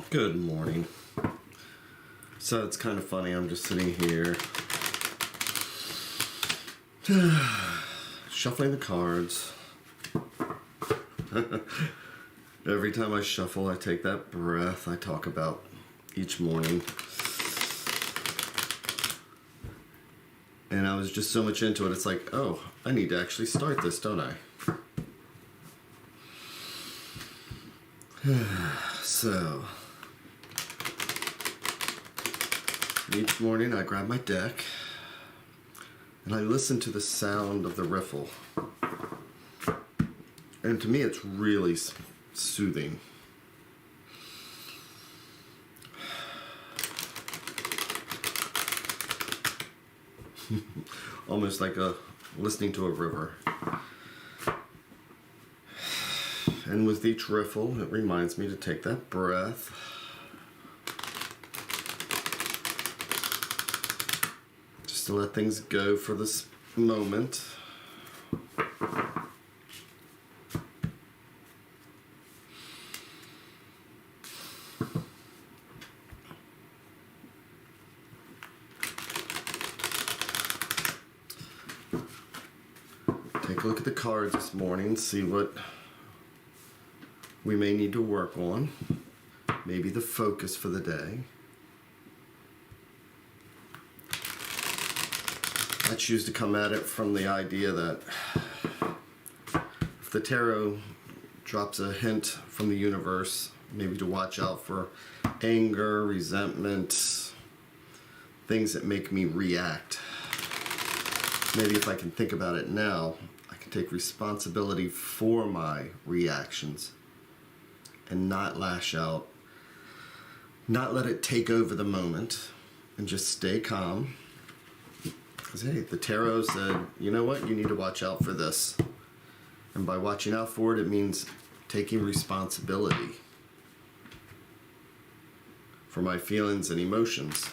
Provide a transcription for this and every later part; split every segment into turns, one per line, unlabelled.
Good morning. So it's kind of funny, I'm just sitting here shuffling the cards. Every time I shuffle, I take that breath I talk about each morning. And I was just so much into it, it's like, oh, I need to actually start this, don't I? So, each morning I grab my deck and I listen to the sound of the riffle. And to me it's really soothing. Almost like listening to a river. And with each riffle, it reminds me to take that breath. Just to let things go for this moment. Take a look at the cards this morning, see what we may need to work on, maybe the focus for the day. I choose to come at it from the idea that if the tarot drops a hint from the universe, maybe to watch out for anger, resentment, things that make me react. Maybe if I can think about it now, I can take responsibility for my reactions and not lash out, not let it take over the moment, and just stay calm. Because hey, the tarot said, you know what, you need to watch out for this. And by watching out for it, it means taking responsibility for my feelings and emotions.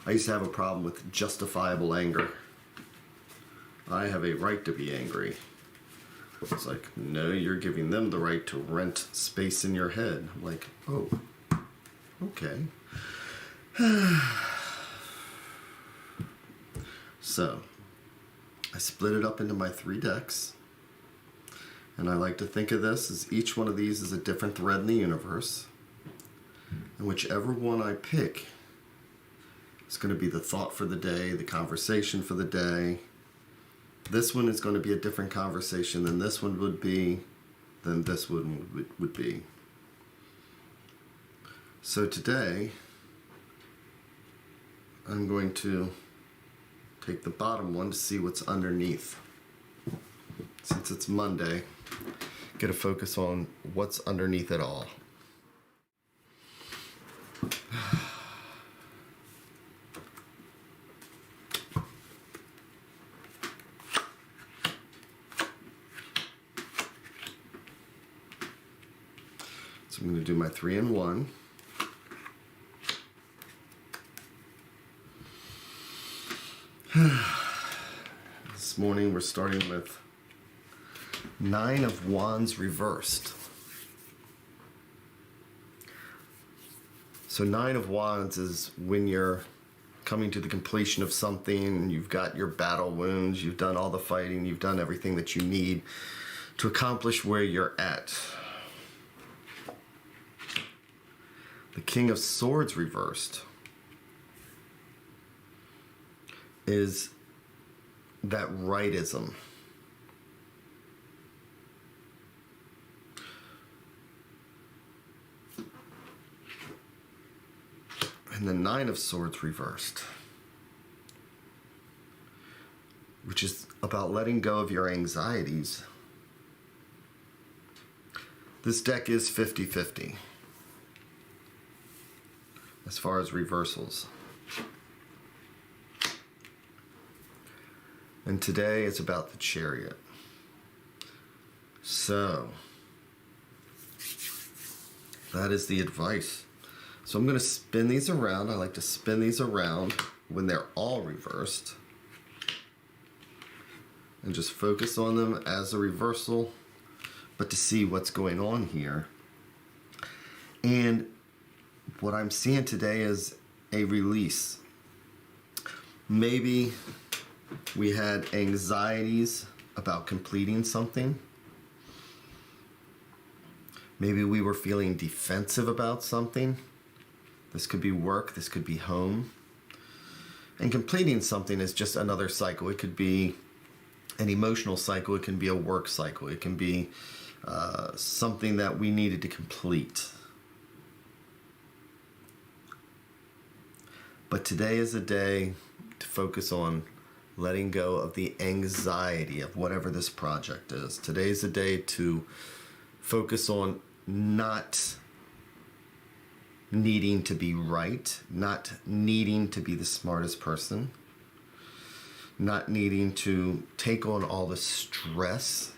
I used to have a problem with justifiable anger. I have a right to be angry. It's like, no, you're giving them the right to rent space in your head. I'm like, oh, okay. So, I split it up into my 3 decks. And I like to think of this as each one of these is a different thread in the universe. And whichever one I pick is going to be the thought for the day, the conversation for the day. This one is going to be a different conversation than this one would be, than this one would be. So today, I'm going to take the bottom one to see what's underneath. Since it's Monday, get a focus on what's underneath it all. So I'm going to do my 3-in-1. This morning we're starting with 9 of Wands reversed. So 9 of Wands is when you're coming to the completion of something and you've got your battle wounds, you've done all the fighting, you've done everything that you need to accomplish where you're at. The King of Swords reversed is that rightism. And the Nine of Swords reversed, which is about letting go of your anxieties. This deck is 50-50 as far as reversals. And today it's about the Chariot. So, that is the advice. So I'm going to spin these around. I like to spin these around when they're all reversed. And just focus on them as a reversal, but to see what's going on here. And what I'm seeing today is a release. Maybe we had anxieties about completing something. Maybe we were feeling defensive about something. This could be work, this could be home. And completing something is just another cycle. It could be an emotional cycle, it can be a work cycle, it can be something that we needed to complete. But today is a day to focus on letting go of the anxiety of whatever this project is. Today is a day to focus on not needing to be right, not needing to be the smartest person, not needing to take on all the stress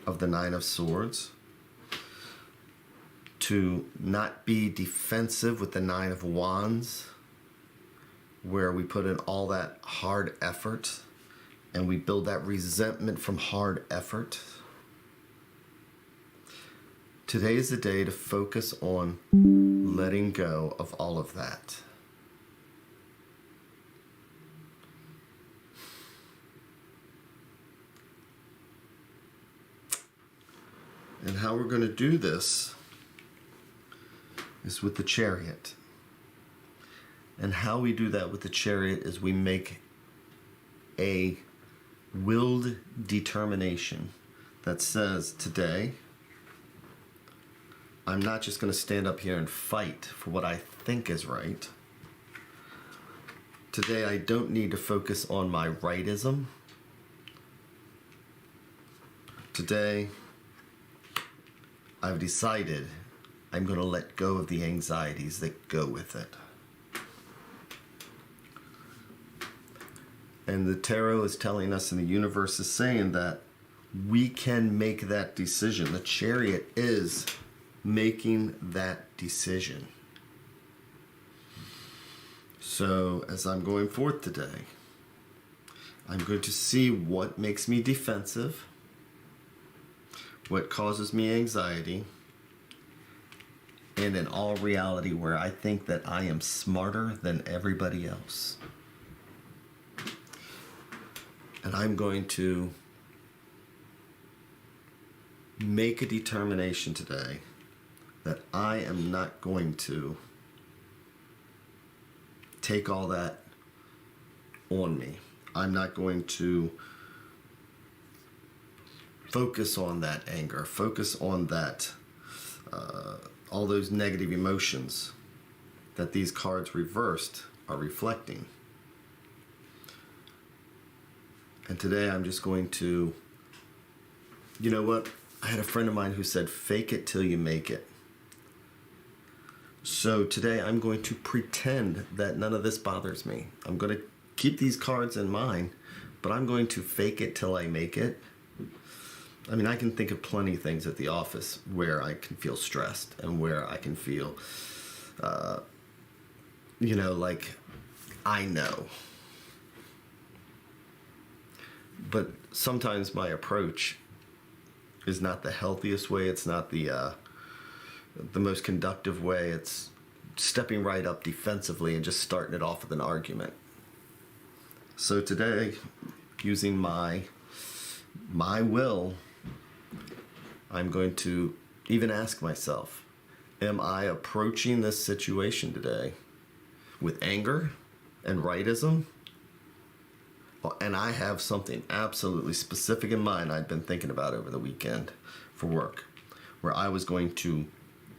of the Nine of Swords, to not be defensive with the Nine of Wands, where we put in all that hard effort and we build that resentment from hard effort. Today is the day to focus on letting go of all of that. And how we're going to do this is with the Chariot. And how we do that with the Chariot is we make a willed determination that says, today, I'm not just going to stand up here and fight for what I think is right. Today, I don't need to focus on my rightism. Today, I've decided I'm going to let go of the anxieties that go with it. And the tarot is telling us, and the universe is saying that we can make that decision. The Chariot is making that decision. So as I'm going forth today, I'm going to see what makes me defensive, what causes me anxiety, and in all reality where I think that I am smarter than everybody else. And I'm going to make a determination today that I am not going to take all that on me. I'm not going to focus on that anger, focus on that, all those negative emotions that these cards reversed are reflecting. And today I'm just going to, you know what? I had a friend of mine who said, fake it till you make it. So today I'm going to pretend that none of this bothers me. I'm going to keep these cards in mind, but I'm going to fake it till I make it. I mean, I can think of plenty of things at the office where I can feel stressed and where I can feel, like I know. But sometimes my approach is not the healthiest way. It's not the most conductive way. It's stepping right up defensively and just starting it off with an argument. So today, using my will, I'm going to even ask myself, Am I approaching this situation today with anger and rightism? And I have something absolutely specific in mind I'd been thinking about over the weekend for work, where I was going to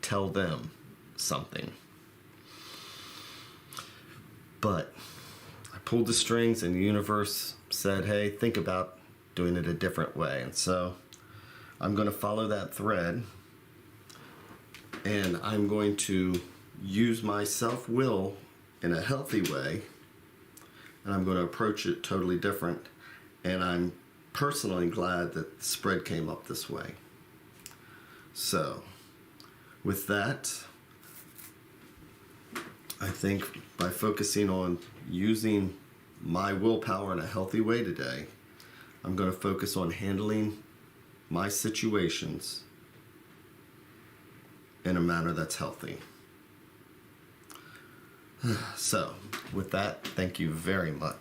tell them something. But I pulled the strings and the universe said, hey, think about doing it a different way. And so I'm going to follow that thread, and I'm going to use my self-will in a healthy way, and I'm going to approach it totally different. And I'm personally glad that the spread came up this way. So, with that, I think by focusing on using my willpower in a healthy way today, I'm going to focus on handling my situations in a manner that's healthy. So, with that, thank you very much.